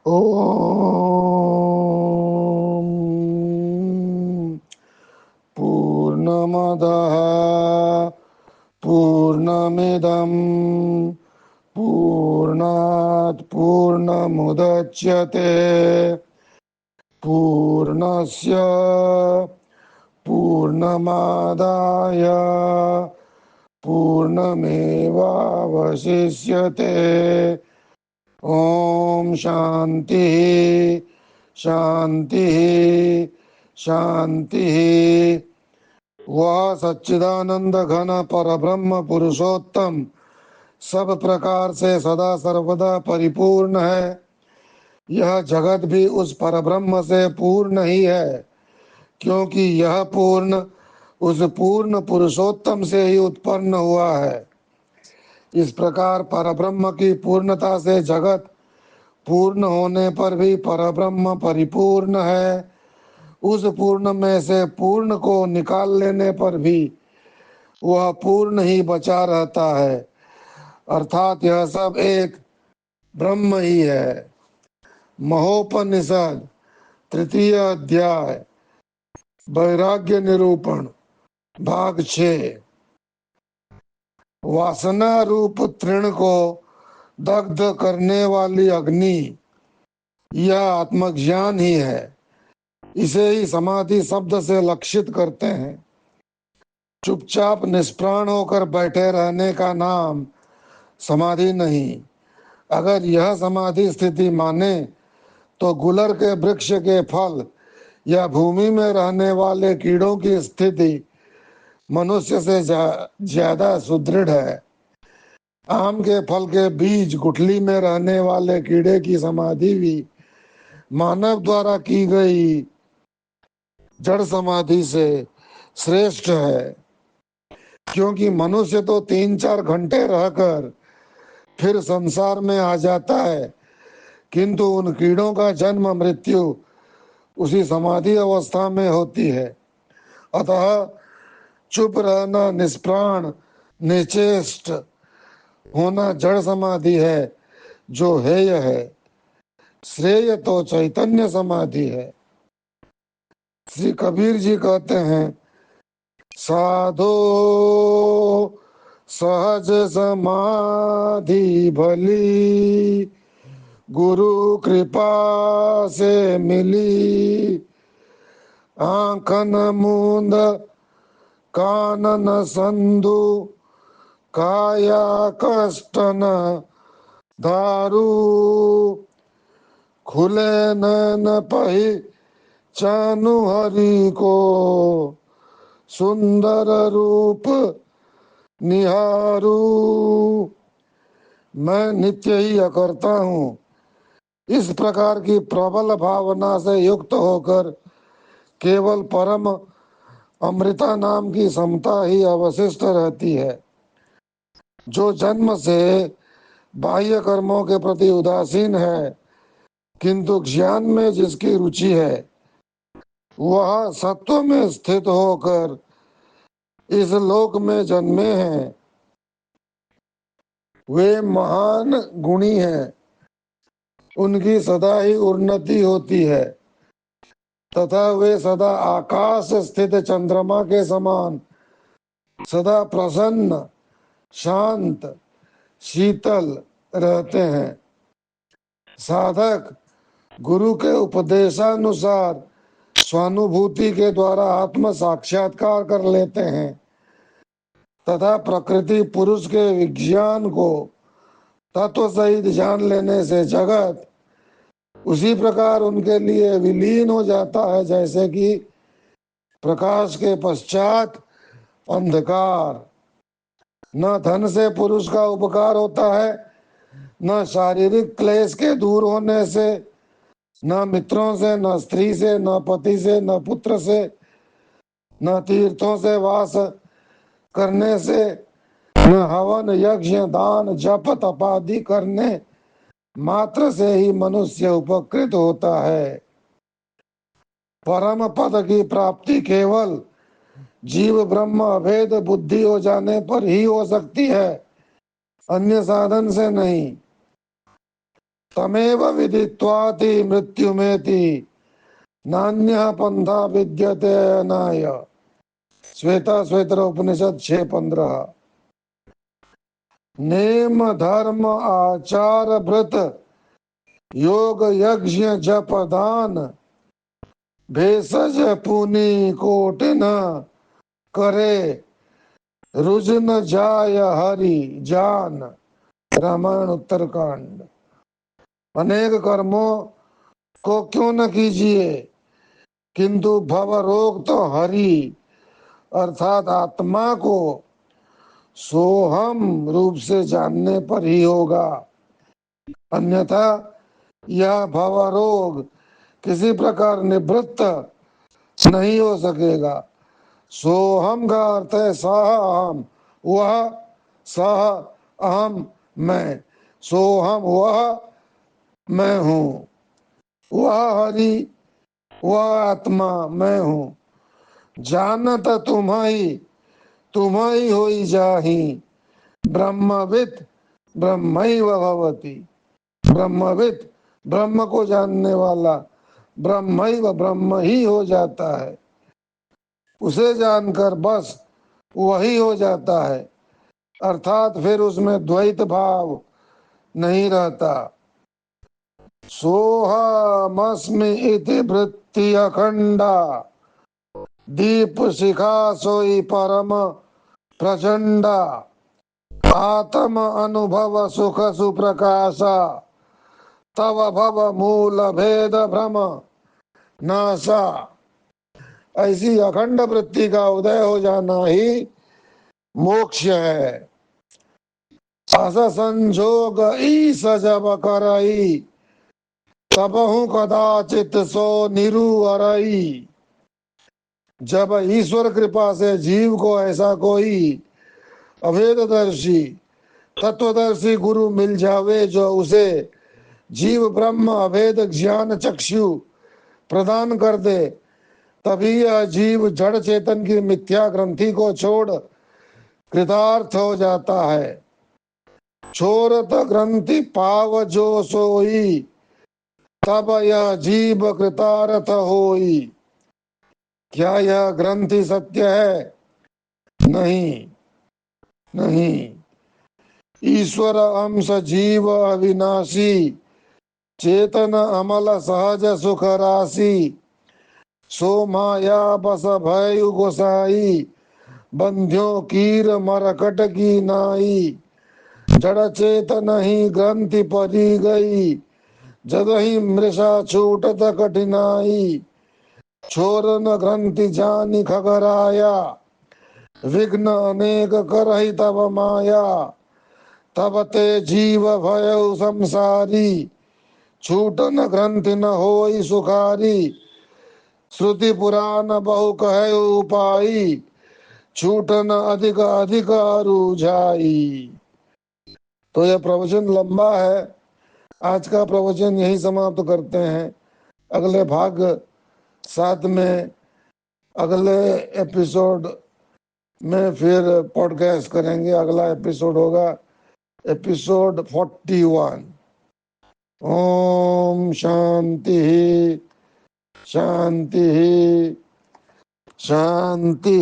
ॐ पूर्णमदः पूर्णमिदं पूर्णात् पूर्णमुदच्यते पूर्णस्य पूर्णमादाय पूर्णमेवावशिष्यते। ओम शांति शांति शांति। वह सच्चिदानंद घन परब्रह्म पुरुषोत्तम सब प्रकार से सदा सर्वदा परिपूर्ण है। यह जगत भी उस परब्रह्म से पूर्ण ही है, क्योंकि यह पूर्ण उस पूर्ण पुरुषोत्तम से ही उत्पन्न हुआ है। इस प्रकार परब्रह्म की पूर्णता से जगत पूर्ण होने पर भी परब्रह्म परिपूर्ण है। उस पूर्ण में से पूर्ण को निकाल लेने पर भी वह पूर्ण ही बचा रहता है, अर्थात यह सब एक ब्रह्म ही है। महोपनिषद तृतीय अध्याय वैराग्य निरूपण भाग 6। वासना रूप तृण को दग्ध करने वाली अग्नि यह आत्मज्ञान ही है। इसे ही समाधि शब्द से लक्षित करते हैं। चुपचाप निष्प्राण होकर बैठे रहने का नाम समाधि नहीं। अगर यह समाधि स्थिति माने तो गुलर के वृक्ष के फल या भूमि में रहने वाले कीड़ों की स्थिति मनुष्य से ज्यादा सुदृढ़ है। आम के फल के बीज गुठली में रहने वाले कीड़े की समाधि भी मानव द्वारा की गई जड़ समाधि से श्रेष्ठ है, क्योंकि मनुष्य तो 3-4 घंटे रहकर फिर संसार में आ जाता है, किंतु उन कीड़ों का जन्म मृत्यु उसी समाधि अवस्था में होती है। अतः चुप रहना, निष्प्राण निचेष्ट होना जड़ समाधि है, जो हेय है। श्रेय तो चैतन्य समाधि है। श्री कबीर जी कहते हैं, साधो सहज समाधि भली गुरु कृपा से मिली। आंखन मूंद कानन संधु काया कष्ट न दारू। खुले नैन पही चानु हरि को सुंदर रूप निहारू। मैं नित्य ही अकर्ता हूँ। इस प्रकार की प्रबल भावना से युक्त होकर केवल परम अमृता नाम की समता ही अवशिष्ट रहती है। जो जन्म से बाह्य कर्मों के प्रति उदासीन है, किंतु ज्ञान में जिसकी रुचि है, वह सत्व में स्थित होकर इस लोक में जन्मे हैं। वे महान गुणी हैं। उनकी सदा ही उन्नति होती है तथा वे सदा आकाश स्थित चंद्रमा के समान सदा प्रसन्न शांत शीतल रहते हैं। साधक गुरु के उपदेशानुसार स्वानुभूति के द्वारा आत्म साक्षात्कार कर लेते हैं तथा प्रकृति पुरुष के विज्ञान को तत्व सहित जान लेने से जगत उसी प्रकार उनके लिए विलीन हो जाता है, जैसे कि प्रकाश के पश्चात अंधकार। न धन से पुरुष का उपकार होता है, न शारीरिक क्लेश के दूर होने से, न मित्रों से, न स्त्री से, न पति से, न पुत्र से, न तीर्थों से वास करने से, न हवन यज्ञ दान जप तपादि करने मात्र से ही मनुष्य उपकृत होता है। परम पद की प्राप्ति केवल जीव ब्रह्म अभेद बुद्धि हो जाने पर ही हो सकती है, अन्य साधन से नहीं। तमेव विदित्वाति मृत्युमेति नान्यः पंथा विद्यते अनाय। श्वेता श्वेतर उपनिषद 6:15। नेम धर्म आचार व्रत योग यज्ञ जप दान भेषज पुनि कोटि न करे रुज न जाय हरि जान। रामायण उत्तरकांड। अनेक कर्मों को क्यों न कीजिए, किंतु भव रोग तो हरि अर्थात आत्मा को सोहम रूप से जानने पर ही होगा, अन्यथा यह भवरोग किसी प्रकार निवृत्त नहीं हो सकेगा। सोहम का अर्थ है सह अहम, वह सह अहम मैं, सोहम वह मैं हूँ, वह हरि वह आत्मा मैं हूँ। जानत तुम्हारी होई जाही ब्रह्मविद ब्रह्मैव भवति। ब्रह्मविद ब्रह्म को जानने वाला ब्रह्मैव ब्रह्म ही हो जाता है। उसे जानकर बस वही हो जाता है, अर्थात फिर उसमें द्वैत भाव नहीं रहता। सोहमस्मि इति वृत्ति अखंडा दीप शिखा सोई परम प्रचंडा आत्म अनुभव सुख सुप्रकाशा तव भव मूल भेद भ्रम नासा। ऐसी अखंड वृत्ति का उदय हो जाना ही मोक्ष है। अस संजोग ईस जब करई तबहु कदाचित सो निरुअरई। जब ईश्वर कृपा से जीव को ऐसा कोई अभेददर्शी तत्वदर्शी गुरु मिल जावे जो उसे जीव ब्रह्म अभेद ज्ञान चक्षु प्रदान कर दे, तभी यह जीव जड़ चेतन की मिथ्या ग्रंथि को छोड़ कृतार्थ हो जाता है। छोरत ग्रंथि पाव जो सोई तब यह जीव कृतार्थ होई। क्या यह ग्रंथि सत्य है? नहीं, नहीं। ईश्वर अंश जीव अविनाशी चेतन अमल सहज सुख राशि सो माया बस भय गोसाई बंध्यो कीर मरकट की नाई। जड़ चेतन ही ग्रंथि परी गई जद ही मृषा छूटत कठिनाई। छोरन ग्रंथि जानी खगराया विघ्न अनेक करहि तब माया। तब ते जीव भय संसारी छूटन ग्रंथि न होई सुखारी। श्रुति पुराण बहु कहे उपाई छूटन अधिक अधिक रुझाई। तो यह प्रवचन लंबा है, आज का प्रवचन यही समाप्त करते हैं। अगले भाग 7 में अगले एपिसोड में फिर पॉडकास्ट करेंगे। अगला एपिसोड होगा एपिसोड 41। ओम शांति शांति शांति।